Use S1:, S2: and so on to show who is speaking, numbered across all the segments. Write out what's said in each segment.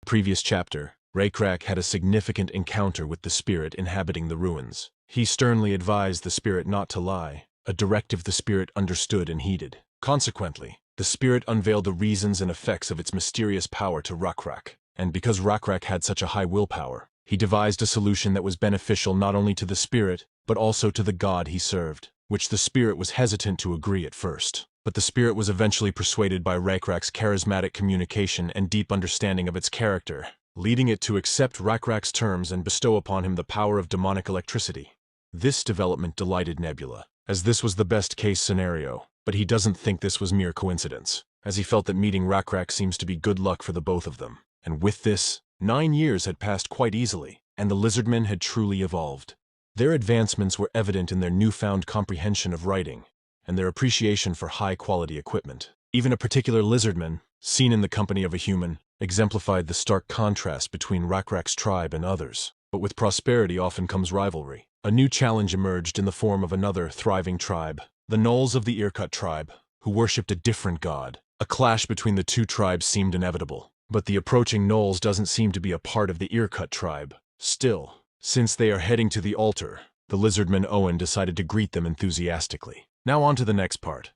S1: previous chapter, RECAPS had a significant encounter with the spirit inhabiting the ruins. He sternly advised the spirit not to lie, a directive the spirit understood and heeded. Consequently, the spirit unveiled the reasons and effects of its mysterious power to RECAPS, and because RECAPS had such a high willpower, he devised a solution that was beneficial not only to the spirit, but also to the god he served, which the spirit was hesitant to agree at first. But the spirit was eventually persuaded by RECAPS' charismatic communication and deep understanding of its character, leading it to accept RECAPS' terms and bestow upon him the power of demonic electricity. This development delighted Nebula, as this was the best-case scenario, but he doesn't think this was mere coincidence, as he felt that meeting RECAPS seems to be good luck for the both of them. And with this, 9 years had passed quite easily, and the lizardmen had truly evolved. Their advancements were evident in their newfound comprehension of writing, and their appreciation for high-quality equipment. Even a particular lizardman, seen in the company of a human, exemplified the stark contrast between RECAPS' tribe and others. But with prosperity often comes rivalry. A new challenge emerged in the form of another thriving tribe, the Gnolls of the Earcut tribe, who worshipped a different god. A clash between the two tribes seemed inevitable, but the approaching Gnolls doesn't seem to be a part of the Earcut tribe. Still, since they are heading to the altar, the lizardman Owen decided to greet them enthusiastically. Now on to the next part.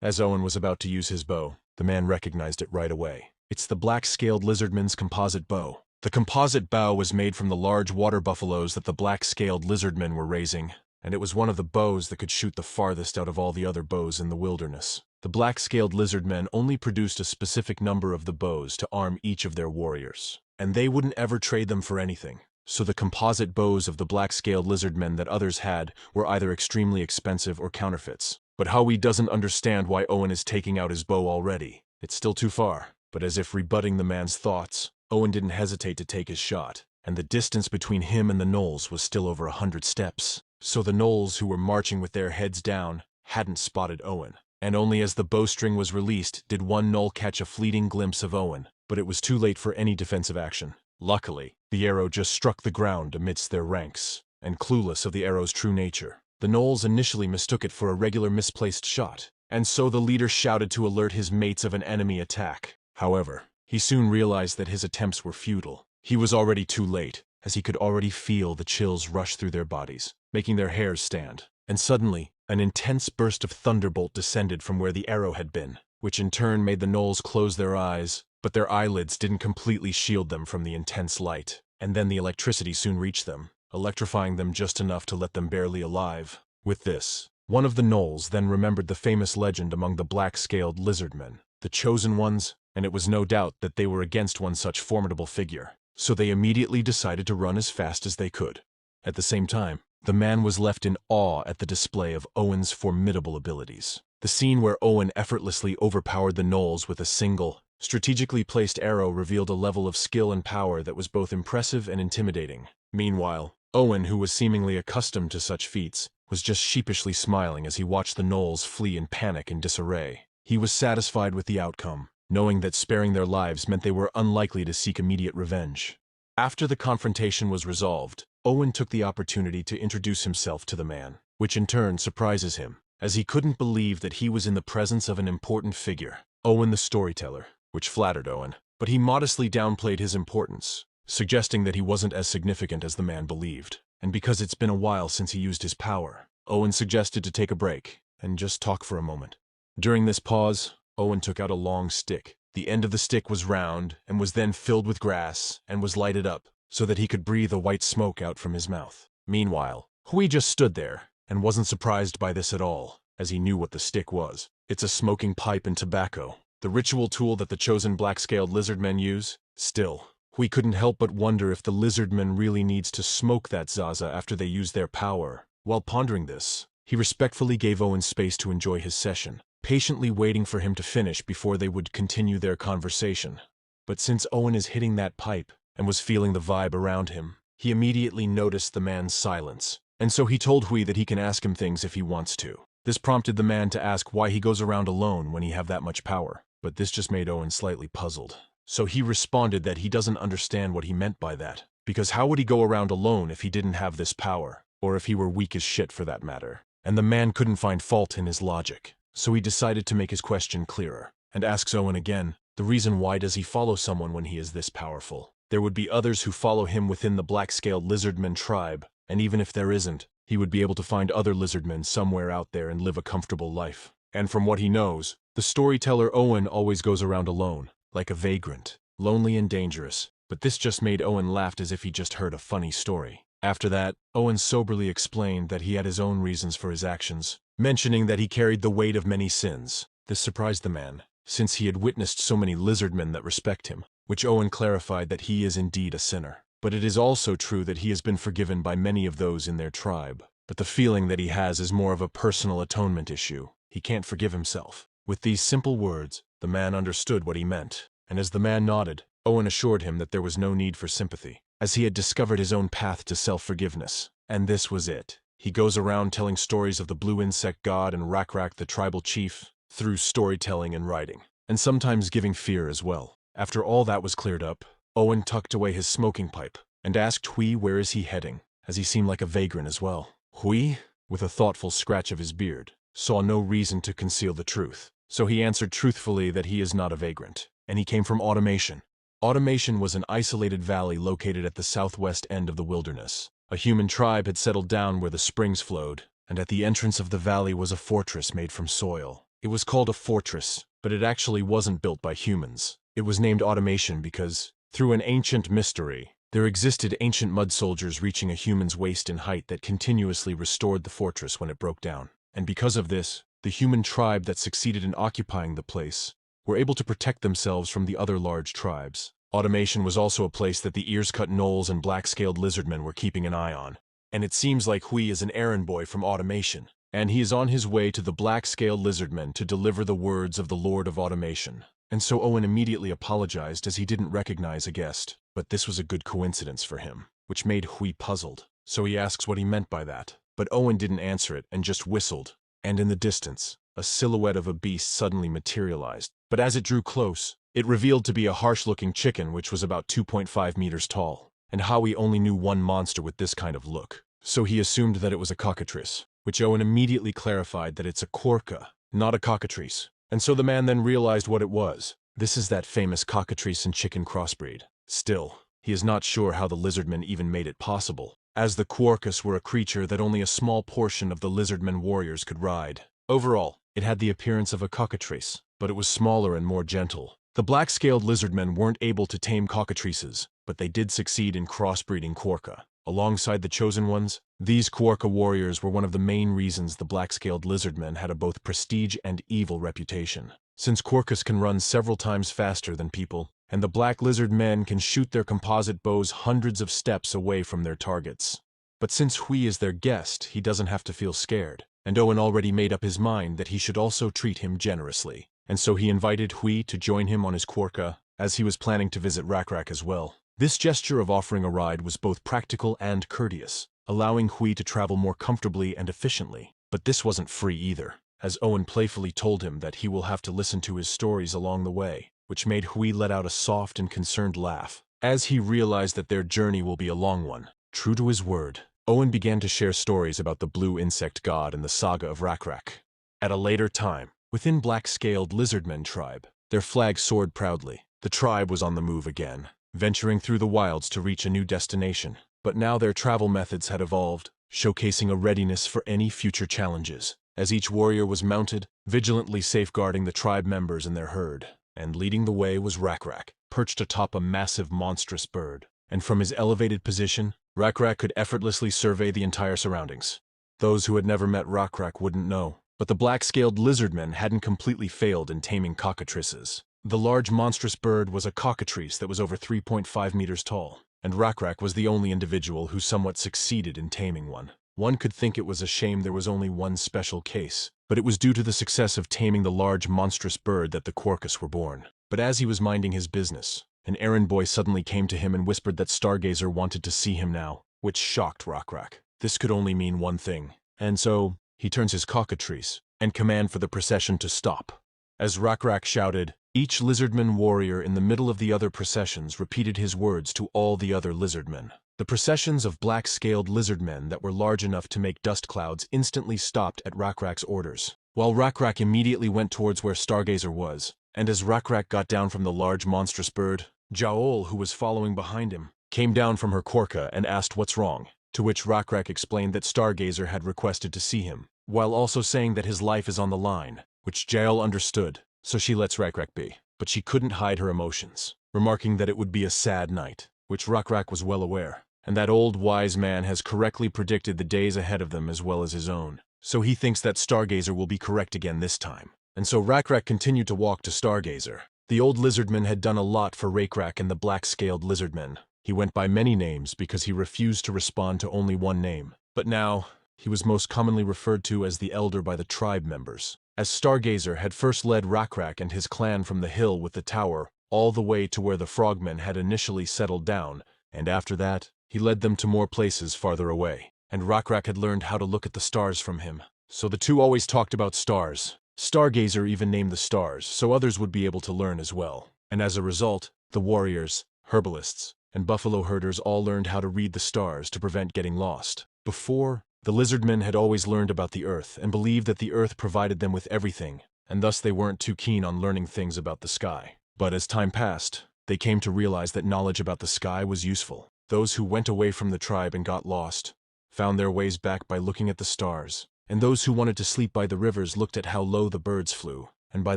S1: As Owen was about to use his bow, the man recognized it right away. It's the black-scaled lizardman's composite bow. The composite bow was made from the large water buffaloes that the black-scaled lizardmen were raising, and it was one of the bows that could shoot the farthest out of all the other bows in the wilderness. The black-scaled lizardmen only produced a specific number of the bows to arm each of their warriors, and they wouldn't ever trade them for anything. So the composite bows of the black-scaled lizardmen that others had were either extremely expensive or counterfeits. But Howie doesn't understand why Owen is taking out his bow already. It's still too far. But as if rebutting the man's thoughts, Owen didn't hesitate to take his shot, and the distance between him and the Gnolls was still over 100 steps. So the Gnolls, who were marching with their heads down, hadn't spotted Owen. And only as the bowstring was released did one Gnoll catch a fleeting glimpse of Owen, but it was too late for any defensive action. Luckily, the arrow just struck the ground amidst their ranks, and clueless of the arrow's true nature, the Gnolls initially mistook it for a regular misplaced shot, and so the leader shouted to alert his mates of an enemy attack. However, he soon realized that his attempts were futile. He was already too late, as he could already feel the chills rush through their bodies, making their hairs stand. And suddenly, an intense burst of thunderbolt descended from where the arrow had been, which in turn made the Gnolls close their eyes, but their eyelids didn't completely shield them from the intense light, and then the electricity soon reached them, electrifying them just enough to let them barely alive. With this, one of the Gnolls then remembered the famous legend among the black-scaled lizardmen, the Chosen Ones, and it was no doubt that they were against one such formidable figure. So they immediately decided to run as fast as they could. At the same time, the man was left in awe at the display of Owen's formidable abilities. The scene where Owen effortlessly overpowered the Gnolls with a single, strategically placed arrow revealed a level of skill and power that was both impressive and intimidating. Meanwhile, Owen, who was seemingly accustomed to such feats, was just sheepishly smiling as he watched the Gnolls flee in panic and disarray. He was satisfied with the outcome, knowing that sparing their lives meant they were unlikely to seek immediate revenge. After the confrontation was resolved, Owen took the opportunity to introduce himself to the man, which in turn surprises him, as he couldn't believe that he was in the presence of an important figure, Owen the storyteller, which flattered Owen, but he modestly downplayed his importance, suggesting that he wasn't as significant as the man believed. And because it's been a while since he used his power, Owen suggested to take a break and just talk for a moment. During this pause, Owen took out a long stick. The end of the stick was round and was then filled with grass and was lighted up so that he could breathe a white smoke out from his mouth. Meanwhile, Hui just stood there and wasn't surprised by this at all, as he knew what the stick was. It's a smoking pipe and tobacco, the ritual tool that the chosen black-scaled lizardmen use. Still, Hui couldn't help but wonder if the lizardman really needs to smoke that Zaza after they use their power. While pondering this, he respectfully gave Owen space to enjoy his session, patiently waiting for him to finish before they would continue their conversation. But since Owen is hitting that pipe and was feeling the vibe around him, he immediately noticed the man's silence, and so he told Hui that he can ask him things if he wants to. This prompted the man to ask why he goes around alone when he have that much power, but this just made Owen slightly puzzled. So he responded that he doesn't understand what he meant by that, because how would he go around alone if he didn't have this power, or if he were weak as shit for that matter? And the man couldn't find fault in his logic, so he decided to make his question clearer, and asks Owen again, The reason why does he follow someone when he is this powerful? There would be others who follow him within the black-scaled lizardman tribe, and even if there isn't, he would be able to find other lizardmen somewhere out there and live a comfortable life. And from what he knows, the storyteller Owen always goes around alone, like a vagrant, lonely and dangerous. But this just made Owen laugh as if he just heard a funny story. After that, Owen soberly explained that he had his own reasons for his actions, mentioning that he carried the weight of many sins. This surprised the man, since he had witnessed so many lizardmen that respect him, which Owen clarified that he is indeed a sinner. But it is also true that he has been forgiven by many of those in their tribe. But the feeling that he has is more of a personal atonement issue. He can't forgive himself. With these simple words, the man understood what he meant, and as the man nodded, Owen assured him that there was no need for sympathy, as he had discovered his own path to self-forgiveness. And this was it. He goes around telling stories of the blue insect god and RECAPS the tribal chief, through storytelling and writing, and sometimes giving fear as well. After all that was cleared up, Owen tucked away his smoking pipe and asked Hui where is he heading, as he seemed like a vagrant as well. Hui, with a thoughtful scratch of his beard, saw no reason to conceal the truth, so he answered truthfully that he is not a vagrant, and he came from Automation. Automation was an isolated valley located at the southwest end of the wilderness. A human tribe had settled down where the springs flowed, and at the entrance of the valley was a fortress made from soil. It was called a fortress, but it actually wasn't built by humans. It was named Automation because, through an ancient mystery, there existed ancient mud soldiers reaching a human's waist in height that continuously restored the fortress when it broke down. And because of this, the human tribe that succeeded in occupying the place were able to protect themselves from the other large tribes. Automation was also a place that the ears-cut gnolls and black-scaled lizardmen were keeping an eye on. And it seems like Hui is an errand boy from Automation, and he is on his way to the black-scaled lizardmen to deliver the words of the Lord of Automation. And so Owen immediately apologized as he didn't recognize a guest. But this was a good coincidence for him, which made Hui puzzled. So he asks what he meant by that. But Owen didn't answer it and just whistled. And in the distance, a silhouette of a beast suddenly materialized. But as it drew close, it revealed to be a harsh-looking chicken which was about 2.5 meters tall. And Howie only knew one monster with this kind of look. So he assumed that it was a cockatrice, which Owen immediately clarified that it's a quokka, not a cockatrice. And so the man then realized what it was. This is that famous cockatrice and chicken crossbreed. Still, he is not sure how the lizardmen even made it possible, as the quokkas were a creature that only a small portion of the lizardmen warriors could ride. Overall, it had the appearance of a cockatrice, but it was smaller and more gentle. The black-scaled lizardmen weren't able to tame cockatrices, but they did succeed in crossbreeding quokka. Alongside the chosen ones, these quokka warriors were one of the main reasons the black-scaled lizardmen had a both prestige and evil reputation. Since quokkas can run several times faster than people, and the black lizard men can shoot their composite bows hundreds of steps away from their targets. But since Hui is their guest, he doesn't have to feel scared, and Owen already made up his mind that he should also treat him generously. And so he invited Hui to join him on his quokka, as he was planning to visit RECAPS as well. This gesture of offering a ride was both practical and courteous, allowing Hui to travel more comfortably and efficiently. But this wasn't free either, as Owen playfully told him that he will have to listen to his stories along the way, which made Hui let out a soft and concerned laugh, as he realized that their journey will be a long one. True to his word, Owen began to share stories about the blue insect god and the saga of RECAPS. At a later time, within black-scaled lizardmen tribe, their flag soared proudly. The tribe was on the move again, venturing through the wilds to reach a new destination. But now their travel methods had evolved, showcasing a readiness for any future challenges, as each warrior was mounted, vigilantly safeguarding the tribe members and their herd. And leading the way was RECAPS, perched atop a massive monstrous bird. And from his elevated position, RECAPS could effortlessly survey the entire surroundings. Those who had never met RECAPS wouldn't know, but the black-scaled lizardmen hadn't completely failed in taming cockatrices. The large monstrous bird was a cockatrice that was over 3.5 meters tall, and RECAPS was the only individual who somewhat succeeded in taming one. One could think it was a shame there was only one special case, but it was due to the success of taming the large monstrous bird that the quokkas were born. But as he was minding his business, an errand boy suddenly came to him and whispered that Stargazer wanted to see him now, which shocked RECAPS. This could only mean one thing, and so he turns his cockatrice and command for the procession to stop. As RECAPS shouted, each lizardman warrior in the middle of the other processions repeated his words to all the other lizardmen. The processions of black-scaled lizardmen that were large enough to make dust clouds instantly stopped at RECAPS' orders. While RECAPS immediately went towards where Stargazer was, And as RECAPS got down from the large monstrous bird, Joel, who was following behind him, came down from her korka and asked what's wrong, to which RECAPS explained that Stargazer had requested to see him, while also saying that his life is on the line, which Joel understood, so she lets RECAPS be. But she couldn't hide her emotions, remarking that it would be a sad night, which RECAPS was well aware, and that old wise man has correctly predicted the days ahead of them as well as his own. So he thinks that Stargazer will be correct again this time. And so RECAPS continued to walk to Stargazer. The old lizardman had done a lot for RECAPS and the black-scaled lizardman. He went by many names because he refused to respond to only one name. But now, he was most commonly referred to as the Elder by the tribe members, as Stargazer had first led RECAPS and his clan from the hill with the tower all the way to where the frogmen had initially settled down, and after that, he led them to more places farther away. And RECAPS had learned how to look at the stars from him. So the two always talked about stars. Stargazer even named the stars, so others would be able to learn as well. And as a result, the warriors, herbalists, and buffalo herders all learned how to read the stars to prevent getting lost. Before, the lizardmen had always learned about the earth and believed that the earth provided them with everything, and thus they weren't too keen on learning things about the sky. But as time passed, they came to realize that knowledge about the sky was useful. Those who went away from the tribe and got lost found their ways back by looking at the stars, and those who wanted to sleep by the rivers looked at how low the birds flew, and by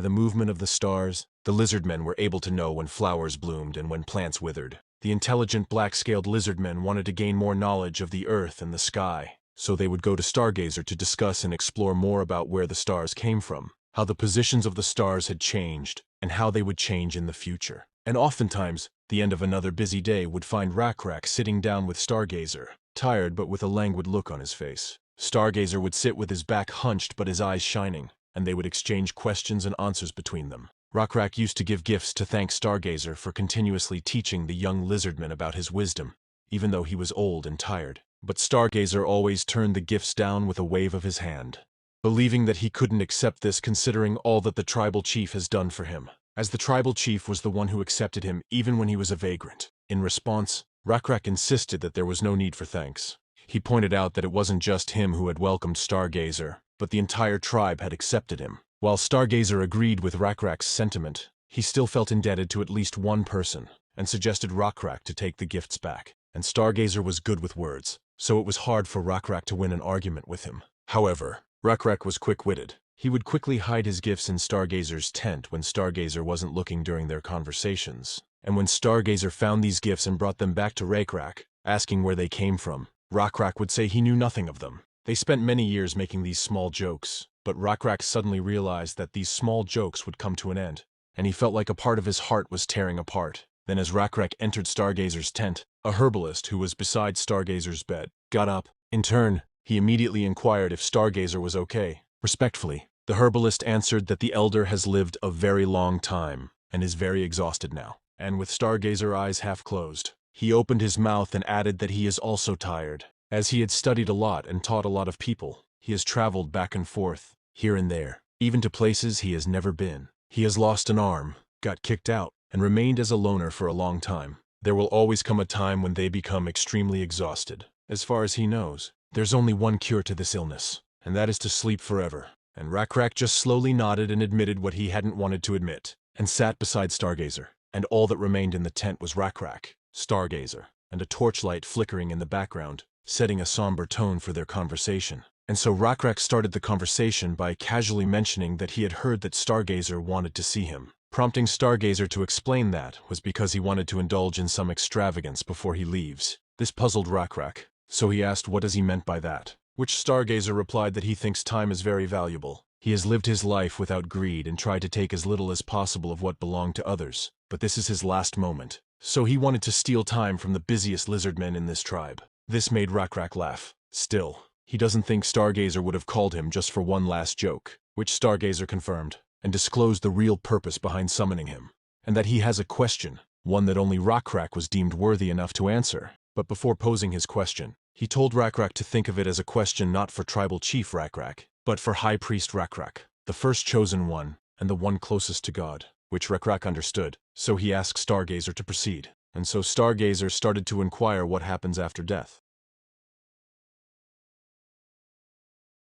S1: the movement of the stars, the lizardmen were able to know when flowers bloomed and when plants withered. The intelligent black-scaled lizardmen wanted to gain more knowledge of the earth and the sky, so they would go to Stargazer to discuss and explore more about where the stars came from, how the positions of the stars had changed, and how they would change in the future. And oftentimes, the end of another busy day would find RECAPS sitting down with Stargazer, tired but with a languid look on his face. Stargazer would sit with his back hunched but his eyes shining, and they would exchange questions and answers between them. RECAPS used to give gifts to thank Stargazer for continuously teaching the young lizardman about his wisdom, even though he was old and tired. But Stargazer always turned the gifts down with a wave of his hand, believing that he couldn't accept this considering all that the tribal chief has done for him, as the tribal chief was the one who accepted him even when he was a vagrant. In response, RECAPS insisted that there was no need for thanks. He pointed out that it wasn't just him who had welcomed Stargazer, but the entire tribe had accepted him. While Stargazer agreed with RECAPS' sentiment, he still felt indebted to at least one person, and suggested RECAPS to take the gifts back. And Stargazer was good with words, so it was hard for RECAPS to win an argument with him. However, RECAPS was quick-witted. He would quickly hide his gifts in Stargazer's tent when Stargazer wasn't looking during their conversations. And when Stargazer found these gifts and brought them back to RECAPS, asking where they came from, RECAPS would say he knew nothing of them. They spent many years making these small jokes, but RECAPS suddenly realized that these small jokes would come to an end, and he felt like a part of his heart was tearing apart. Then as RECAPS entered Stargazer's tent, a herbalist who was beside Stargazer's bed got up. In turn, he immediately inquired if Stargazer was okay. Respectfully, the herbalist answered that the elder has lived a very long time and is very exhausted now. And with Stargazer's eyes half closed, he opened his mouth and added that he is also tired. As he had studied a lot and taught a lot of people, he has traveled back and forth, here and there, even to places he has never been. He has lost an arm, got kicked out, and remained as a loner for a long time. There will always come a time when they become extremely exhausted. As far as he knows, there's only one cure to this illness, and that is to sleep forever. And RECAPS just slowly nodded and admitted what he hadn't wanted to admit, and sat beside Stargazer. And all that remained in the tent was RECAPS, Stargazer, and a torchlight flickering in the background, setting a somber tone for their conversation. And so RECAPS started the conversation by casually mentioning that he had heard that Stargazer wanted to see him. Prompting Stargazer to explain that was because he wanted to indulge in some extravagance before he leaves. This puzzled RECAPS, so he asked what he meant by that, which Stargazer replied that he thinks time is very valuable. He has lived his life without greed and tried to take as little as possible of what belonged to others, but this is his last moment, so he wanted to steal time from the busiest lizardmen in this tribe. This made RECAPS laugh. Still, he doesn't think Stargazer would have called him just for one last joke, which Stargazer confirmed, and disclosed the real purpose behind summoning him, and that he has a question, one that only RECAPS was deemed worthy enough to answer. But before posing his question, he told RECAPS to think of it as a question not for Tribal Chief RECAPS, but for High Priest RECAPS, the first chosen one, and the one closest to God, which RECAPS understood, so he asked Stargazer to proceed. And so Stargazer started to inquire what happens after death.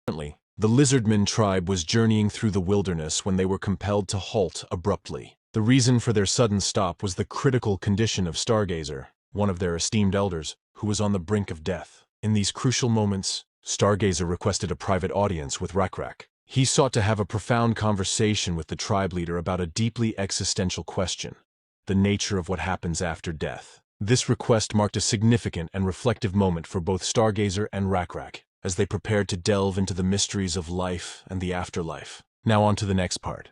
S1: Currently, The lizardman tribe was journeying through the wilderness when they were compelled to halt abruptly. The reason for their sudden stop was the critical condition of Stargazer, one of their esteemed elders, who was on the brink of death. In these crucial moments, Stargazer requested a private audience with RECAPS. He sought to have a profound conversation with the tribe leader about a deeply existential question: the nature of what happens after death. This request marked a significant and reflective moment for both Stargazer and RECAPS, as they prepared to delve into the mysteries of life and the afterlife. Now on to the next part.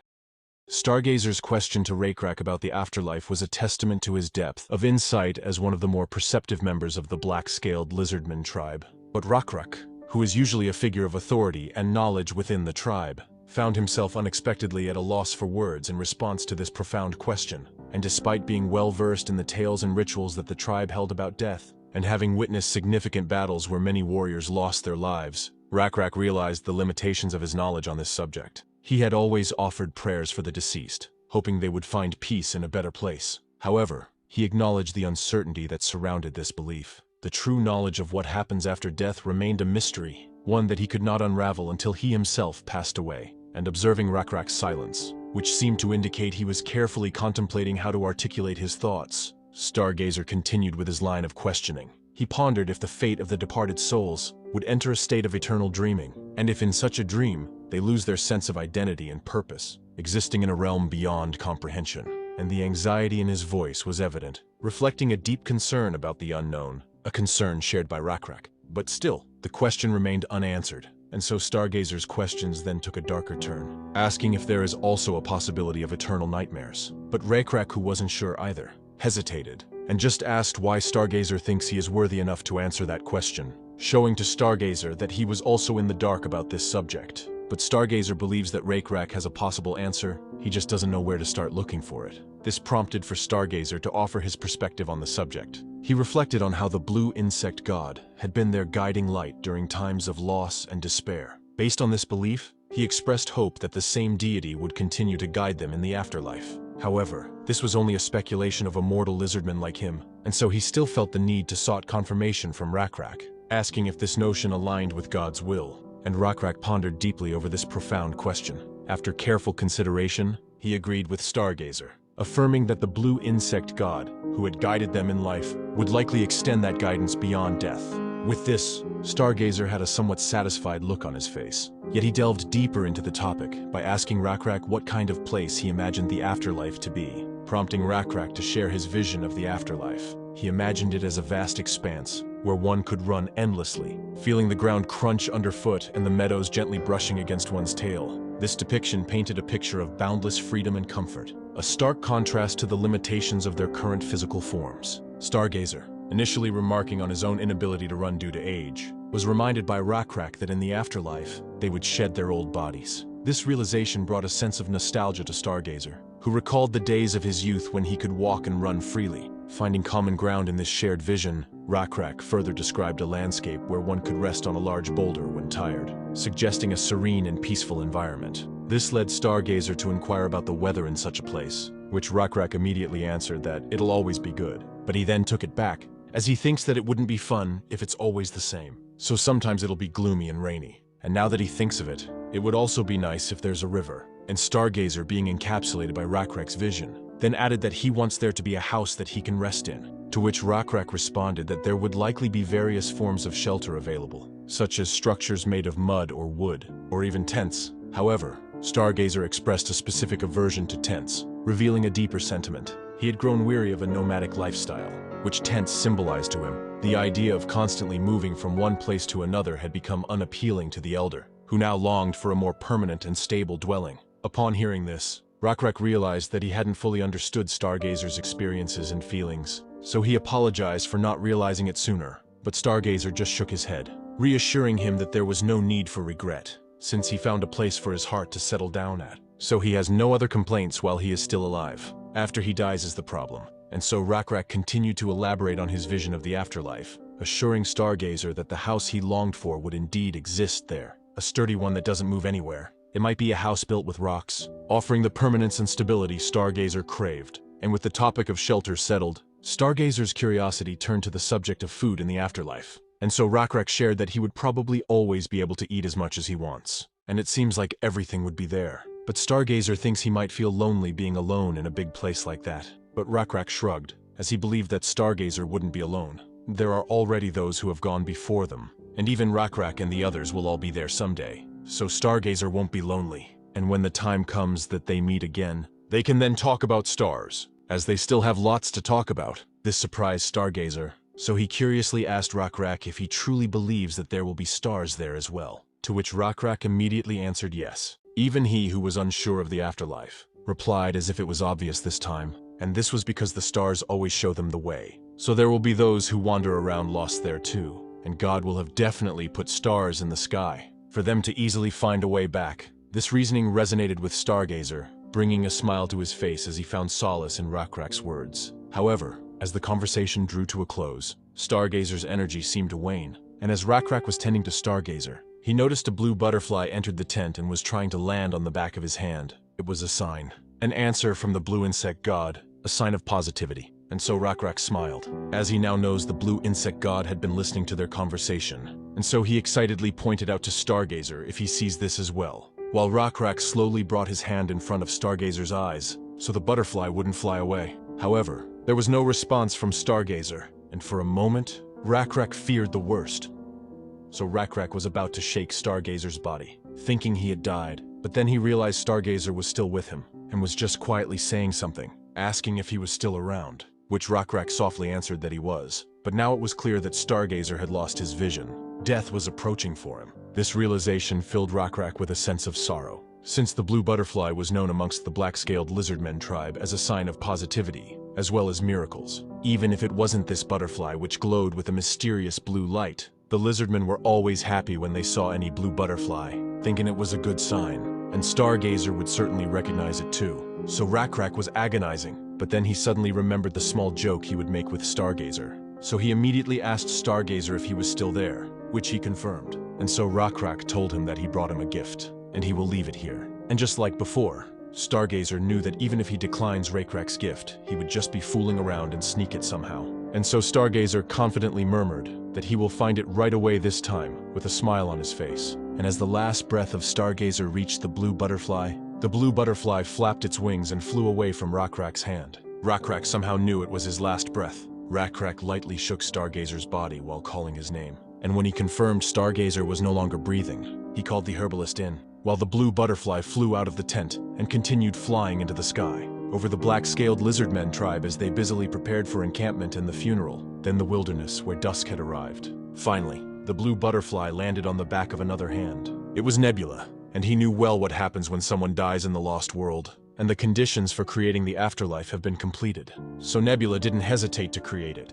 S1: Stargazer's question to RECAPS about the afterlife was a testament to his depth of insight as one of the more perceptive members of the black-scaled lizardman tribe. But RECAPS, who is usually a figure of authority and knowledge within the tribe, found himself unexpectedly at a loss for words in response to this profound question. And despite being well-versed in the tales and rituals that the tribe held about death, and having witnessed significant battles where many warriors lost their lives, RECAPS realized the limitations of his knowledge on this subject. He had always offered prayers for the deceased, hoping they would find peace in a better place. However, he acknowledged the uncertainty that surrounded this belief. The true knowledge of what happens after death remained a mystery, one that he could not unravel until he himself passed away. And observing RECAPS' silence, which seemed to indicate he was carefully contemplating how to articulate his thoughts, Stargazer continued with his line of questioning. He pondered if the fate of the departed souls would enter a state of eternal dreaming, and if in such a dream they lose their sense of identity and purpose, existing in a realm beyond comprehension. And the anxiety in his voice was evident, reflecting a deep concern about the unknown, a concern shared by RECAPS. But still, the question remained unanswered, and so Stargazer's questions then took a darker turn, asking if there is also a possibility of eternal nightmares. But RECAPS, who wasn't sure either, hesitated, and just asked why Stargazer thinks he is worthy enough to answer that question, showing to Stargazer that he was also in the dark about this subject. But Stargazer believes that RECAPS has a possible answer, he just doesn't know where to start looking for it. This prompted for Stargazer to offer his perspective on the subject. He reflected on how the blue insect god had been their guiding light during times of loss and despair. Based on this belief, he expressed hope that the same deity would continue to guide them in the afterlife. However, this was only a speculation of a mortal lizardman like him, and so he still felt the need to sought confirmation from RECAPS, asking if this notion aligned with God's will. And RECAPS pondered deeply over this profound question. After careful consideration, he agreed with Stargazer, affirming that the blue insect god, who had guided them in life, would likely extend that guidance beyond death. With this, Stargazer had a somewhat satisfied look on his face. Yet he delved deeper into the topic by asking RECAPS what kind of place he imagined the afterlife to be, prompting RECAPS to share his vision of the afterlife. He imagined it as a vast expanse, where one could run endlessly, feeling the ground crunch underfoot and the meadows gently brushing against one's tail. This depiction painted a picture of boundless freedom and comfort, a stark contrast to the limitations of their current physical forms. Stargazer, initially remarking on his own inability to run due to age, was reminded by RECAPS that in the afterlife, they would shed their old bodies. This realization brought a sense of nostalgia to Stargazer, who recalled the days of his youth when he could walk and run freely. Finding common ground in this shared vision, RECAPS further described a landscape where one could rest on a large boulder when tired, suggesting a serene and peaceful environment. This led Stargazer to inquire about the weather in such a place, which RECAPS immediately answered that it'll always be good. But he then took it back, as he thinks that it wouldn't be fun if it's always the same. So sometimes it'll be gloomy and rainy. And now that he thinks of it, it would also be nice if there's a river. And Stargazer, being encapsulated by RECAPS' vision, then added that he wants there to be a house that he can rest in, to which RECAPS responded that there would likely be various forms of shelter available, such as structures made of mud or wood, or even tents. However, Stargazer expressed a specific aversion to tents, revealing a deeper sentiment. He had grown weary of a nomadic lifestyle, which tents symbolized to him. The idea of constantly moving from one place to another had become unappealing to the elder, who now longed for a more permanent and stable dwelling. Upon hearing this, RECAPS realized that he hadn't fully understood Stargazer's experiences and feelings, so he apologized for not realizing it sooner. But Stargazer just shook his head, reassuring him that there was no need for regret, since he found a place for his heart to settle down at. So he has no other complaints while he is still alive. After he dies is the problem. And so RECAPS continued to elaborate on his vision of the afterlife, assuring Stargazer that the house he longed for would indeed exist there, a sturdy one that doesn't move anywhere. It might be a house built with rocks, offering the permanence and stability Stargazer craved. And with the topic of shelter settled, Stargazer's curiosity turned to the subject of food in the afterlife. And so RECAPS shared that he would probably always be able to eat as much as he wants. and it seems like everything would be there. But Stargazer thinks he might feel lonely being alone in a big place like that. But RECAPS shrugged, as he believed that Stargazer wouldn't be alone. There are already those who have gone before them, and even RECAPS and the others will all be there someday. So Stargazer won't be lonely, and when the time comes that they meet again, they can then talk about stars, as they still have lots to talk about. This surprised Stargazer, so he curiously asked RECAPS if he truly believes that there will be stars there as well, to which RECAPS immediately answered yes. Even he, who was unsure of the afterlife, replied as if it was obvious this time, and this was because the stars always show them the way. So there will be those who wander around lost there too, and God will have definitely put stars in the sky for them to easily find a way back. This reasoning resonated with Stargazer, bringing a smile to his face as he found solace in RECAPS' words. However, as the conversation drew to a close, Stargazer's energy seemed to wane, and as RECAPS was tending to Stargazer, he noticed a blue butterfly entered the tent and was trying to land on the back of his hand. It was a sign, an answer from the blue insect god, a sign of positivity. And so RECAPS smiled, as he now knows the blue insect god had been listening to their conversation. And so he excitedly pointed out to Stargazer if he sees this as well, while RECAPS slowly brought his hand in front of Stargazer's eyes, so the butterfly wouldn't fly away. However, there was no response from Stargazer, and for a moment, RECAPS feared the worst. So RECAPS was about to shake Stargazer's body, thinking he had died, but then he realized Stargazer was still with him, and was just quietly saying something, asking if he was still around, which RECAPS softly answered that he was. But now it was clear that Stargazer had lost his vision. Death was approaching for him. This realization filled RECAPS with a sense of sorrow, since the blue butterfly was known amongst the black-scaled lizardmen tribe as a sign of positivity, as well as miracles. Even if it wasn't this butterfly which glowed with a mysterious blue light, the lizardmen were always happy when they saw any blue butterfly, thinking it was a good sign, and Stargazer would certainly recognize it too. So RECAPS was agonizing, but then he suddenly remembered the small joke he would make with Stargazer. So he immediately asked Stargazer if he was still there, which he confirmed. And so RECAPS told him that he brought him a gift, and he will leave it here. And just like before, Stargazer knew that even if he declines RECAPS' gift, he would just be fooling around and sneak it somehow. And so Stargazer confidently murmured that he will find it right away this time, with a smile on his face. And as the last breath of Stargazer reached the blue butterfly flapped its wings and flew away from RECAPS' hand. RECAPS somehow knew it was his last breath. RECAPS lightly shook Stargazer's body while calling his name. And when he confirmed Stargazer was no longer breathing, he called the herbalist in, while the blue butterfly flew out of the tent and continued flying into the sky, over the black-scaled lizardmen tribe as they busily prepared for encampment and the funeral, then the wilderness where dusk had arrived. Finally, the blue butterfly landed on the back of another hand. It was Nebula, and he knew well what happens when someone dies in the lost world, and the conditions for creating the afterlife have been completed. So Nebula didn't hesitate to create it.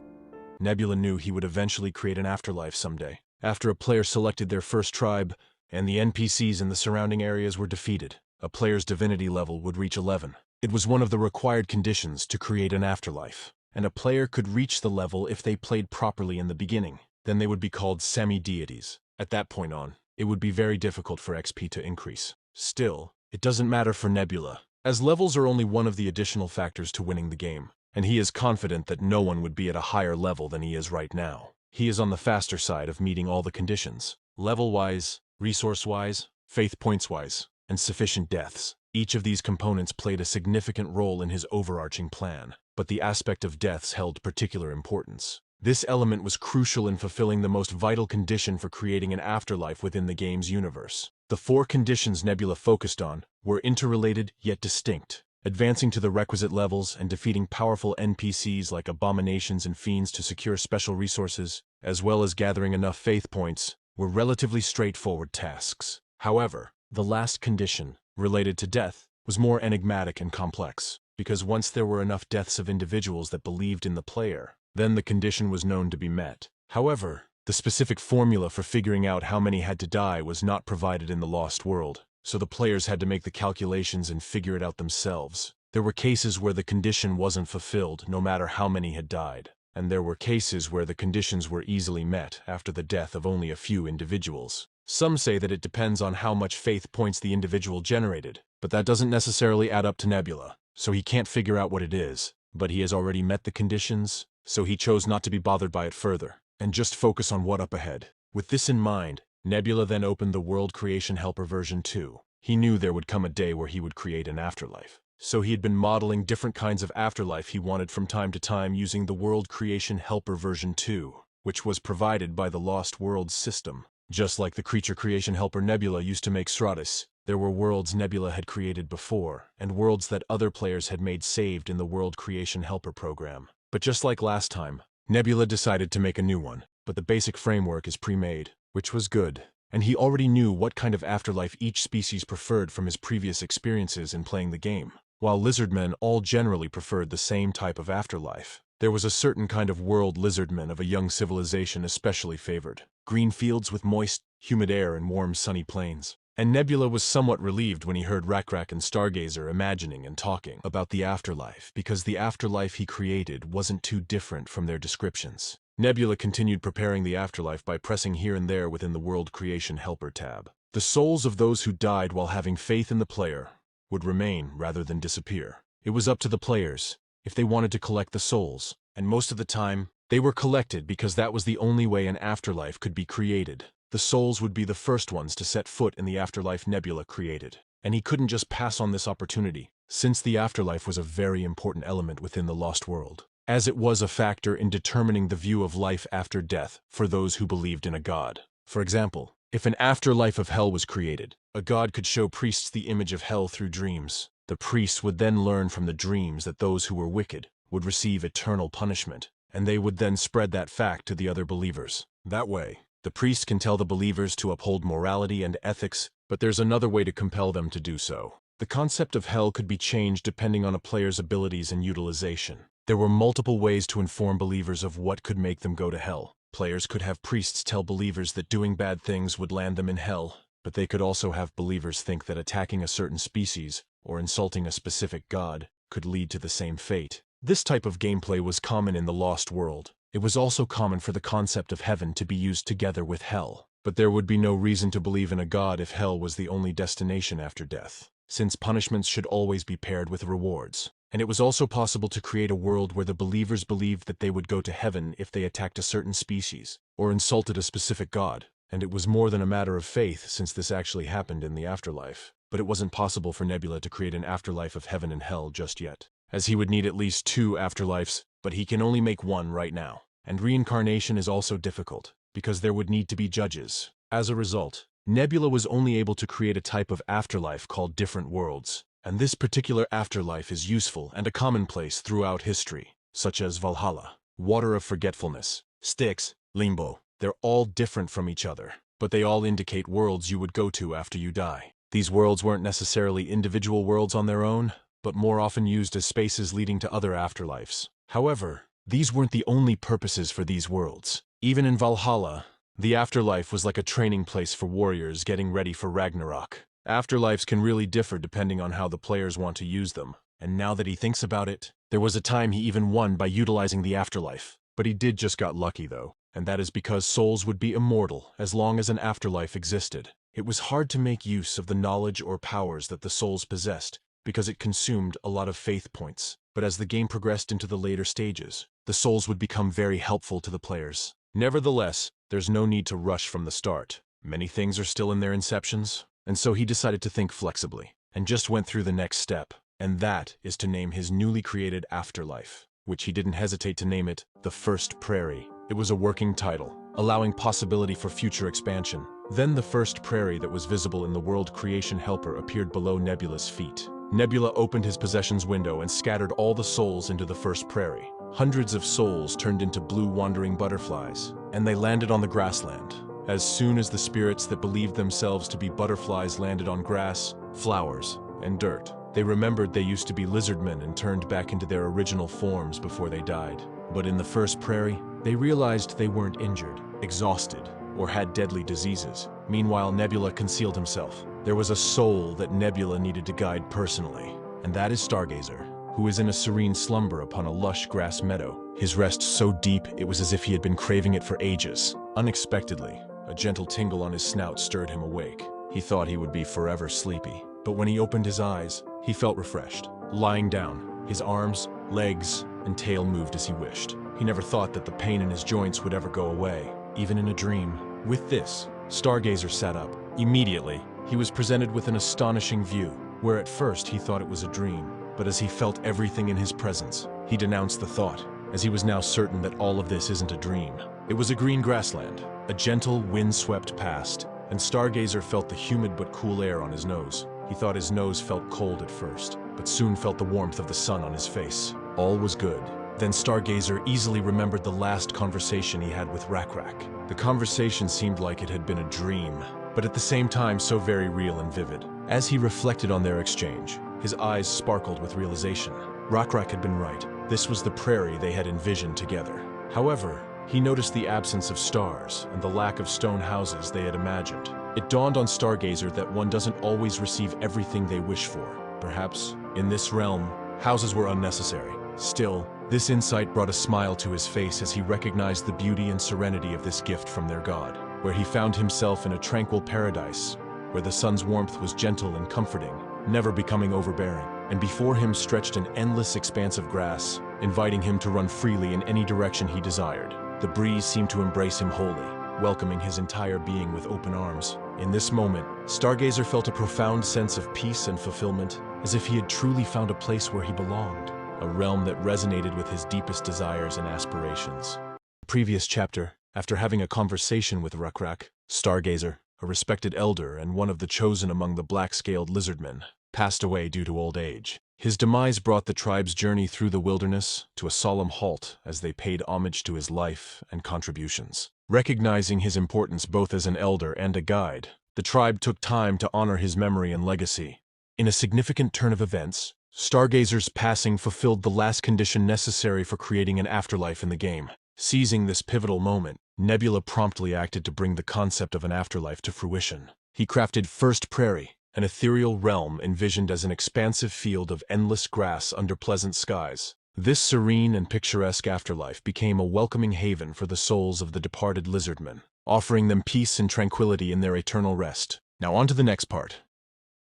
S1: Nebula knew he would eventually create an afterlife someday, after a player selected their first tribe, and the NPCs in the surrounding areas were defeated. A player's divinity level would reach 11. It was one of the required conditions to create an afterlife, and a player could reach the level if they played properly in the beginning. Then they would be called semi-deities. At that point on, it would be very difficult for XP to increase. Still, it doesn't matter for Nebula, as levels are only one of the additional factors to winning the game, and he is confident that no one would be at a higher level than he is right now. He is on the faster side of meeting all the conditions, level-wise, resource-wise, faith points-wise, and sufficient deaths. Each of these components played a significant role in his overarching plan, but the aspect of deaths held particular importance. This element was crucial in fulfilling the most vital condition for creating an afterlife within the game's universe. The 4 conditions Nebula focused on were interrelated yet distinct. Advancing to the requisite levels and defeating powerful NPCs like abominations and fiends to secure special resources, as well as gathering enough faith points, were relatively straightforward tasks. However, the last condition, related to death, was more enigmatic and complex, because once there were enough deaths of individuals that believed in the player, then the condition was known to be met. However, the specific formula for figuring out how many had to die was not provided in the Lost World, so the players had to make the calculations and figure it out themselves. There were cases where the condition wasn't fulfilled no matter how many had died, and there were cases where the conditions were easily met after the death of only a few individuals. Some say that it depends on how much faith points the individual generated, but that doesn't necessarily add up to Nebula, so he can't figure out what it is. But he has already met the conditions, so he chose not to be bothered by it further, and just focus on what up ahead. With this in mind, Nebula then opened the World Creation Helper version 2. He knew there would come a day where he would create an afterlife. So he had been modeling different kinds of afterlife he wanted from time to time using the World Creation Helper version 2, which was provided by the Lost Worlds system. Just like the Creature Creation Helper Nebula used to make Stratus, there were worlds Nebula had created before, and worlds that other players had made saved in the World Creation Helper program. But just like last time, Nebula decided to make a new one, but the basic framework is pre-made, which was good. And he already knew what kind of afterlife each species preferred from his previous experiences in playing the game. While lizardmen all generally preferred the same type of afterlife, there was a certain kind of world lizardmen of a young civilization especially favored. Green fields with moist, humid air and warm sunny plains. And Nebula was somewhat relieved when he heard RECAPS and Stargazer imagining and talking about the afterlife, because the afterlife he created wasn't too different from their descriptions. Nebula continued preparing the afterlife by pressing here and there within the World Creation Helper tab. The souls of those who died while having faith in the player would remain rather than disappear. It was up to the players if they wanted to collect the souls, and most of the time, they were collected because that was the only way an afterlife could be created. The souls would be the first ones to set foot in the afterlife Nebula created, and he couldn't just pass on this opportunity, since the afterlife was a very important element within the Lost World, as it was a factor in determining the view of life after death for those who believed in a god. For example, if an afterlife of hell was created, a god could show priests the image of hell through dreams. The priests would then learn from the dreams that those who were wicked would receive eternal punishment, and they would then spread that fact to the other believers. That way, the priest can tell the believers to uphold morality and ethics, but there's another way to compel them to do so. The concept of hell could be changed depending on a player's abilities and utilization. There were multiple ways to inform believers of what could make them go to hell. Players could have priests tell believers that doing bad things would land them in hell, but they could also have believers think that attacking a certain species or insulting a specific god could lead to the same fate. This type of gameplay was common in the Lost World. It was also common for the concept of heaven to be used together with hell. But there would be no reason to believe in a god if hell was the only destination after death, since punishments should always be paired with rewards. And it was also possible to create a world where the believers believed that they would go to heaven if they attacked a certain species or insulted a specific god. And it was more than a matter of faith, since this actually happened in the afterlife. But it wasn't possible for Nebula to create an afterlife of heaven and hell just yet, as he would need at least 2 afterlives, but he can only make 1 right now. And reincarnation is also difficult, because there would need to be judges. As a result, Nebula was only able to create a type of afterlife called different worlds, and this particular afterlife is useful and a commonplace throughout history, such as Valhalla, Water of Forgetfulness, Styx, Limbo. They're all different from each other, but they all indicate worlds you would go to after you die. These worlds weren't necessarily individual worlds on their own, but more often used as spaces leading to other afterlives. However, these weren't the only purposes for these worlds. Even in Valhalla, the afterlife was like a training place for warriors getting ready for Ragnarok. Afterlives can really differ depending on how the players want to use them, and now that he thinks about it, there was a time he even won by utilizing the afterlife. But he did just got lucky though, and that is because souls would be immortal as long as an afterlife existed. It was hard to make use of the knowledge or powers that the souls possessed, because it consumed a lot of faith points. But as the game progressed into the later stages, the souls would become very helpful to the players. Nevertheless, there's no need to rush from the start. Many things are still in their inceptions, and so he decided to think flexibly, and just went through the next step, and that is to name his newly created afterlife, which he didn't hesitate to name it The First Prairie. It was a working title, allowing possibility for future expansion. Then the first prairie that was visible in the World Creation Helper appeared below Nebula's feet. Nebula opened his possessions window and scattered all the souls into the first prairie. Hundreds of souls turned into blue wandering butterflies, and they landed on the grassland. As soon as the spirits that believed themselves to be butterflies landed on grass, flowers, and dirt, they remembered they used to be lizardmen and turned back into their original forms before they died. But in the first prairie, they realized they weren't injured, exhausted, or had deadly diseases. Meanwhile, Nebula concealed himself. There was a soul that Nebula needed to guide personally, and that is Stargazer, who is in a serene slumber upon a lush grass meadow. His rest so deep it was as if he had been craving it for ages. Unexpectedly, a gentle tingle on his snout stirred him awake. He thought he would be forever sleepy, but when he opened his eyes, he felt refreshed. Lying down, his arms, legs, and tail moved as he wished. He never thought that the pain in his joints would ever go away, even in a dream. With this, Stargazer sat up. Immediately, he was presented with an astonishing view, where at first he thought it was a dream, but as he felt everything in his presence, he denounced the thought, as he was now certain that all of this isn't a dream. It was a green grassland, a gentle wind swept past, and Stargazer felt the humid but cool air on his nose. He thought his nose felt cold at first, but soon felt the warmth of the sun on his face. All was good. Then Stargazer easily remembered the last conversation he had with RECAPS. The conversation seemed like it had been a dream, but at the same time so very real and vivid. As he reflected on their exchange, his eyes sparkled with realization. RECAPS had been right. This was the prairie they had envisioned together. However, he noticed the absence of stars and the lack of stone houses they had imagined. It dawned on Stargazer that one doesn't always receive everything they wish for. Perhaps, in this realm, houses were unnecessary. Still, this insight brought a smile to his face as he recognized the beauty and serenity of this gift from their god, where he found himself in a tranquil paradise, where the sun's warmth was gentle and comforting, never becoming overbearing, and before him stretched an endless expanse of grass, inviting him to run freely in any direction he desired. The breeze seemed to embrace him wholly, welcoming his entire being with open arms. In this moment, Stargazer felt a profound sense of peace and fulfillment, as if he had truly found a place where he belonged, a realm that resonated with his deepest desires and aspirations. Previous chapter, after having a conversation with RECAPS, Stargazer, a respected elder and one of the chosen among the black-scaled lizardmen, passed away due to old age. His demise brought the tribe's journey through the wilderness to a solemn halt as they paid homage to his life and contributions. Recognizing his importance both as an elder and a guide, the tribe took time to honor his memory and legacy. In a significant turn of events, Stargazer's passing fulfilled the last condition necessary for creating an afterlife in the game. Seizing this pivotal moment, Nebula promptly acted to bring the concept of an afterlife to fruition. He crafted First Prairie, an ethereal realm envisioned as an expansive field of endless grass under pleasant skies. This serene and picturesque afterlife became a welcoming haven for the souls of the departed lizardmen, offering them peace and tranquility in their eternal rest. Now on to the next part.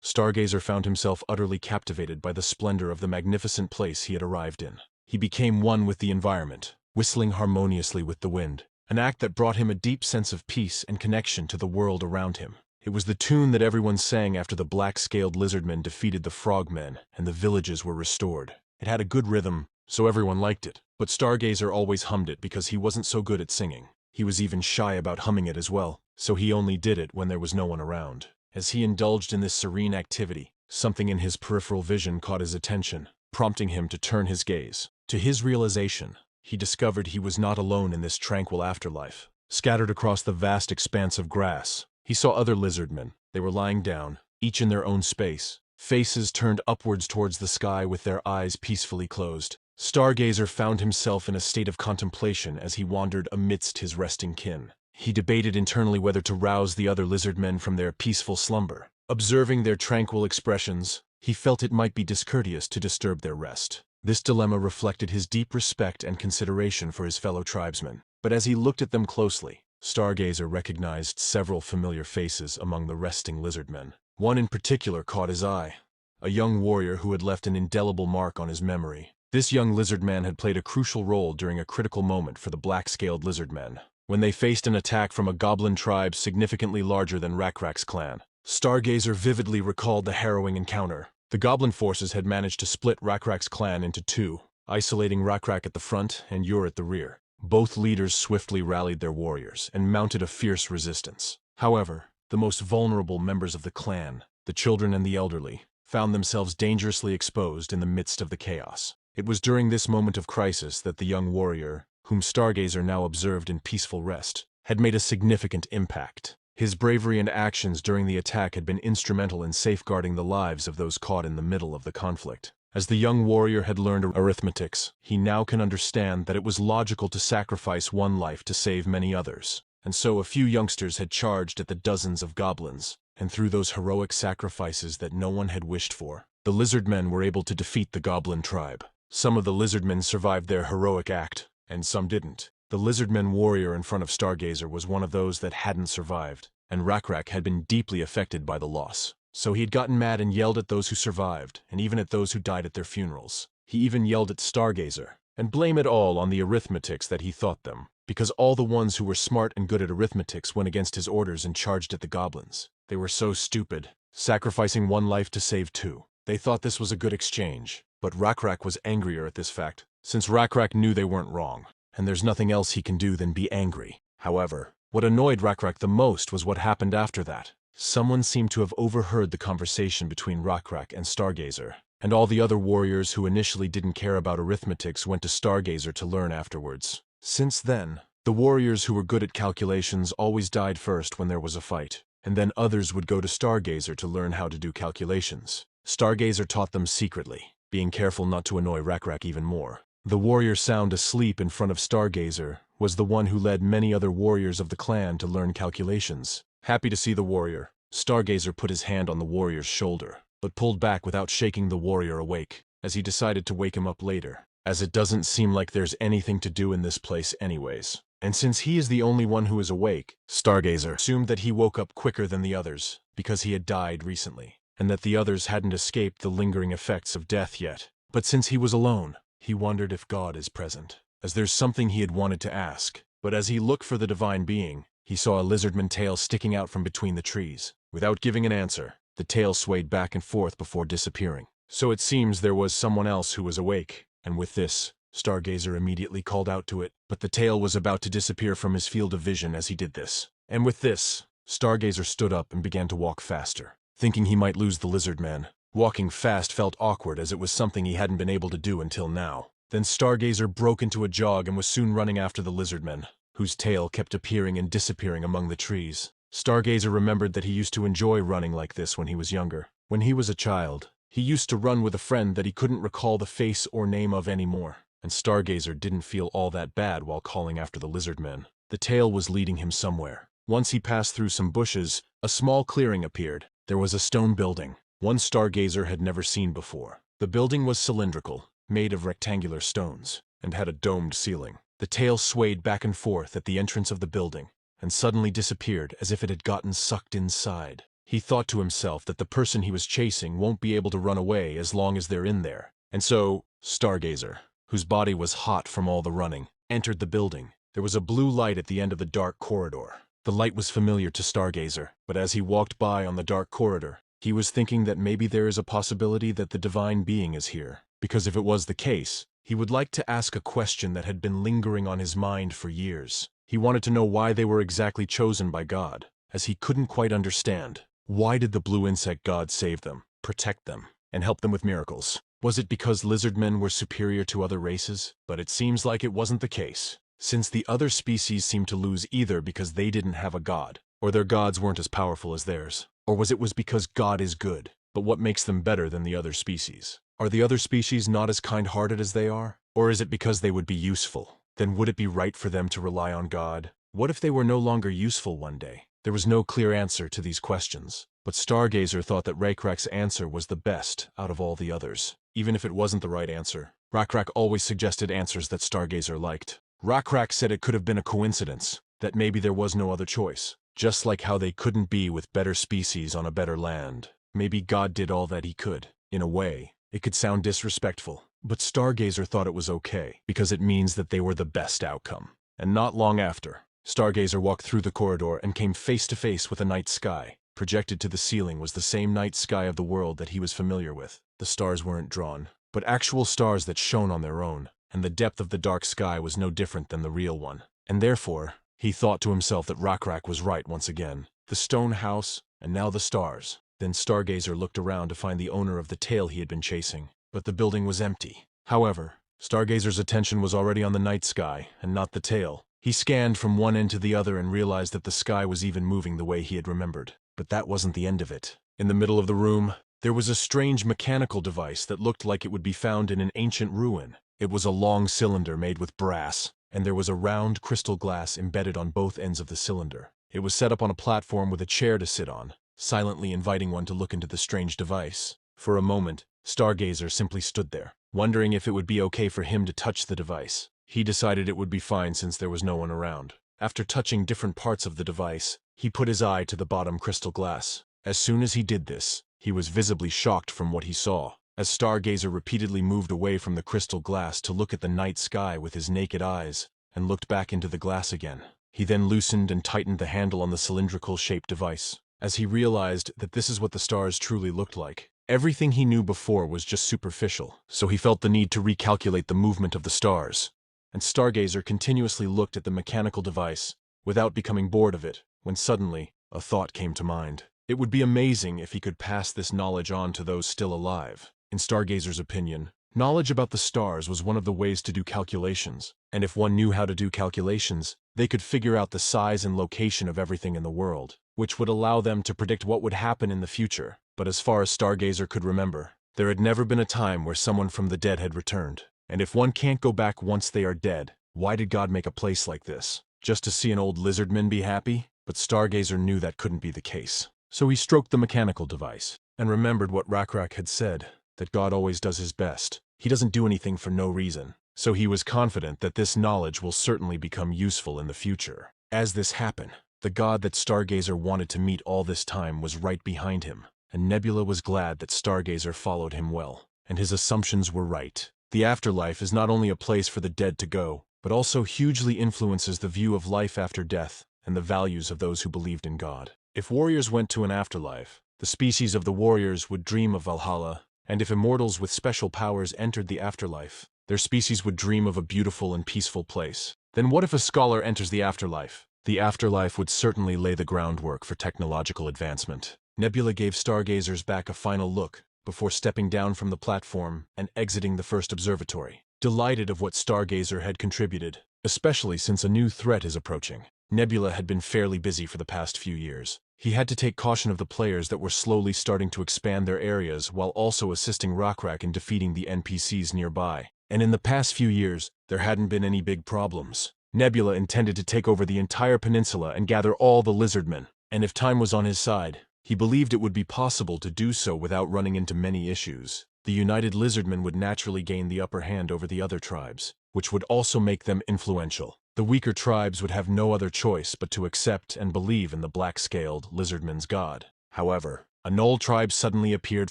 S1: Stargazer found himself utterly captivated by the splendor of the magnificent place he had arrived in. He became one with the environment, whistling harmoniously with the wind, an act that brought him a deep sense of peace and connection to the world around him. It was the tune that everyone sang after the black-scaled lizardmen defeated the frogmen and the villages were restored. It had a good rhythm, so everyone liked it, but Stargazer always hummed it because he wasn't so good at singing. He was even shy about humming it as well, so he only did it when there was no one around. As he indulged in this serene activity, something in his peripheral vision caught his attention, prompting him to turn his gaze. To his realization, he discovered he was not alone in this tranquil afterlife. Scattered across the vast expanse of grass, he saw other lizardmen. They were lying down, each in their own space, faces turned upwards towards the sky with their eyes peacefully closed. Stargazer found himself in a state of contemplation as he wandered amidst his resting kin. He debated internally whether to rouse the other lizardmen from their peaceful slumber. Observing their tranquil expressions, he felt it might be discourteous to disturb their rest. This dilemma reflected his deep respect and consideration for his fellow tribesmen. But as he looked at them closely, Stargazer recognized several familiar faces among the resting lizardmen. One in particular caught his eye, a young warrior who had left an indelible mark on his memory. This young lizardman had played a crucial role during a critical moment for the black-scaled lizardmen, when they faced an attack from a goblin tribe significantly larger than RECAPS' clan. Stargazer vividly recalled the harrowing encounter. The goblin forces had managed to split RECAPS' clan into two, isolating RECAPS at the front and Ur at the rear. Both leaders swiftly rallied their warriors and mounted a fierce resistance. However, the most vulnerable members of the clan, the children and the elderly, found themselves dangerously exposed in the midst of the chaos. It was during this moment of crisis that the young warrior, whom Stargazer now observed in peaceful rest, had made a significant impact. His bravery and actions during the attack had been instrumental in safeguarding the lives of those caught in the middle of the conflict. As the young warrior had learned arithmetics, he now can understand that it was logical to sacrifice one life to save many others. And so a few youngsters had charged at the dozens of goblins, and through those heroic sacrifices that no one had wished for, the lizardmen were able to defeat the goblin tribe. Some of the lizardmen survived their heroic act, and some didn't. The lizardman warrior in front of Stargazer was one of those that hadn't survived, and RECAPS had been deeply affected by the loss. So he had gotten mad and yelled at those who survived, and even at those who died at their funerals. He even yelled at Stargazer, and blamed it all on the arithmetics that he taught them. because all the ones who were smart and good at arithmetics went against his orders and charged at the goblins. They were so stupid, sacrificing one life to save two. They thought this was a good exchange, but RECAPS was angrier at this fact, since RECAPS knew they weren't wrong, and there's nothing else he can do than be angry. However, what annoyed RECAPS the most was what happened after that. Someone seemed to have overheard the conversation between RECAPS and Stargazer, and all the other warriors who initially didn't care about arithmetics went to Stargazer to learn afterwards. Since then, the warriors who were good at calculations always died first when there was a fight, and then others would go to Stargazer to learn how to do calculations. Stargazer taught them secretly, being careful not to annoy RECAPS even more. The warrior sound asleep in front of Stargazer was the one who led many other warriors of the clan to learn calculations. Happy to see the warrior, Stargazer put his hand on the warrior's shoulder, but pulled back without shaking the warrior awake, as he decided to wake him up later, as it doesn't seem like there's anything to do in this place anyways. And since he is the only one who is awake, Stargazer assumed that he woke up quicker than the others, because he had died recently, and that the others hadn't escaped the lingering effects of death yet. But since he was alone, he wondered if God is present, as there's something he had wanted to ask. But as he looked for the divine being, he saw a lizardman tail sticking out from between the trees. Without giving an answer, the tail swayed back and forth before disappearing. So it seems there was someone else who was awake, and with this, Stargazer immediately called out to it, but the tail was about to disappear from his field of vision as he did this. And with this, Stargazer stood up and began to walk faster, thinking he might lose the lizard man. Walking fast felt awkward as it was something he hadn't been able to do until now. Then Stargazer broke into a jog and was soon running after the lizardman, whose tail kept appearing and disappearing among the trees. Stargazer remembered that he used to enjoy running like this when he was younger. When he was a child, he used to run with a friend that he couldn't recall the face or name of anymore, and Stargazer didn't feel all that bad while calling after the lizardman. The tail was leading him somewhere. Once he passed through some bushes, a small clearing appeared. There was a stone building, one Stargazer had never seen before. The building was cylindrical, made of rectangular stones, and had a domed ceiling. The tail swayed back and forth at the entrance of the building, and suddenly disappeared as if it had gotten sucked inside. He thought to himself that the person he was chasing won't be able to run away as long as they're in there. And so, Stargazer, whose body was hot from all the running, entered the building. There was a blue light at the end of the dark corridor. The light was familiar to Stargazer, but as he walked by on the dark corridor, he was thinking that maybe there is a possibility that the divine being is here, because if it was the case, he would like to ask a question that had been lingering on his mind for years. He wanted to know why they were exactly chosen by God, as he couldn't quite understand. Why did the blue insect god save them, protect them, and help them with miracles? Was it because lizardmen were superior to other races? But it seems like it wasn't the case, since the other species seemed to lose either because they didn't have a god, or their gods weren't as powerful as theirs. Or was it because God is good, but what makes them better than the other species? Are the other species not as kind-hearted as they are? Or is it because they would be useful? Then would it be right for them to rely on God? What if they were no longer useful one day? There was no clear answer to these questions, but Stargazer thought that RECAPS' answer was the best out of all the others. Even if it wasn't the right answer, RECAPS always suggested answers that Stargazer liked. RECAPS said it could have been a coincidence, that maybe there was no other choice. Just like how they couldn't be with better species on a better land. Maybe God did all that he could. In a way, it could sound disrespectful, but Stargazer thought it was okay, because it means that they were the best outcome. And not long after, Stargazer walked through the corridor and came face to face with a night sky. Projected to the ceiling was the same night sky of the world that he was familiar with. The stars weren't drawn, but actual stars that shone on their own, and the depth of the dark sky was no different than the real one. And therefore, he thought to himself that RECAPS was right once again. The stone house, and now the stars. Then Stargazer looked around to find the owner of the tail he had been chasing, but the building was empty. However, Stargazer's attention was already on the night sky, and not the tail. He scanned from one end to the other and realized that the sky was even moving the way he had remembered. But that wasn't the end of it. In the middle of the room, there was a strange mechanical device that looked like it would be found in an ancient ruin. It was a long cylinder made with brass, and there was a round crystal glass embedded on both ends of the cylinder. It was set up on a platform with a chair to sit on, silently inviting one to look into the strange device. For a moment, Stargazer simply stood there, wondering if it would be okay for him to touch the device. He decided it would be fine since there was no one around. After touching different parts of the device, he put his eye to the bottom crystal glass. As soon as he did this, he was visibly shocked from what he saw. As Stargazer repeatedly moved away from the crystal glass to look at the night sky with his naked eyes, and looked back into the glass again. He then loosened and tightened the handle on the cylindrical-shaped device, as he realized that this is what the stars truly looked like. Everything he knew before was just superficial, so he felt the need to recalculate the movement of the stars. And Stargazer continuously looked at the mechanical device, without becoming bored of it, when suddenly, a thought came to mind. It would be amazing if he could pass this knowledge on to those still alive. In Stargazer's opinion, knowledge about the stars was one of the ways to do calculations, and if one knew how to do calculations, they could figure out the size and location of everything in the world, which would allow them to predict what would happen in the future. But as far as Stargazer could remember, there had never been a time where someone from the dead had returned. And if one can't go back once they are dead, why did God make a place like this? Just to see an old lizardman be happy? But Stargazer knew that couldn't be the case. So he stroked the mechanical device, and remembered what RECAPS had said, that God always does his best. He doesn't do anything for no reason. So he was confident that this knowledge will certainly become useful in the future. As this happened, the God that Stargazer wanted to meet all this time was right behind him, and Nebula was glad that Stargazer followed him well, and his assumptions were right. The afterlife is not only a place for the dead to go, but also hugely influences the view of life after death and the values of those who believed in God. If warriors went to an afterlife, the species of the warriors would dream of Valhalla, and if immortals with special powers entered the afterlife, their species would dream of a beautiful and peaceful place. Then what if a scholar enters the afterlife? The afterlife would certainly lay the groundwork for technological advancement. Nebula gave Stargazers back a final look before stepping down from the platform and exiting the first observatory, delighted of what Stargazer had contributed, especially since a new threat is approaching. Nebula had been fairly busy for the past few years. He had to take caution of the players that were slowly starting to expand their areas while also assisting RECAPS in defeating the NPCs nearby. And in the past few years, there hadn't been any big problems. Nebula intended to take over the entire peninsula and gather all the lizardmen, and if time was on his side, he believed it would be possible to do so without running into many issues. The united lizardmen would naturally gain the upper hand over the other tribes, which would also make them influential. The weaker tribes would have no other choice but to accept and believe in the black-scaled lizardman's god. However, a Gnoll tribe suddenly appeared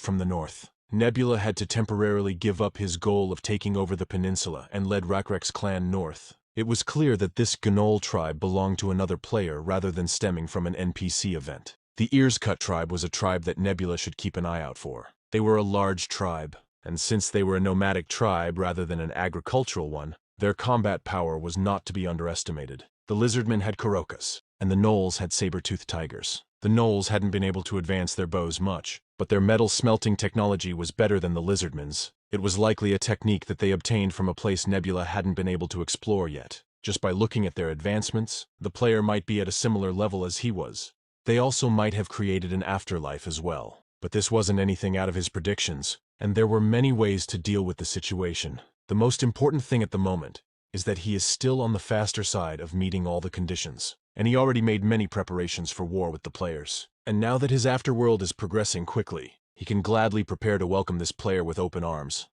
S1: from the north. Nebula had to temporarily give up his goal of taking over the peninsula and led RECAPS' clan north. It was clear that this Gnoll tribe belonged to another player rather than stemming from an NPC event. The Ears Cut tribe was a tribe that Nebula should keep an eye out for. They were a large tribe, and since they were a nomadic tribe rather than an agricultural one, their combat power was not to be underestimated. The lizardmen had Kurokas, and the Gnolls had saber-toothed tigers. The Gnolls hadn't been able to advance their bows much, but their metal smelting technology was better than the lizardmen's. It was likely a technique that they obtained from a place Nebula hadn't been able to explore yet. Just by looking at their advancements, the player might be at a similar level as he was. They also might have created an afterlife as well. But this wasn't anything out of his predictions, and there were many ways to deal with the situation. The most important thing at the moment is that he is still on the faster side of meeting all the conditions, and he already made many preparations for war with the players. And now that his afterworld is progressing quickly, he can gladly prepare to welcome this player with open arms.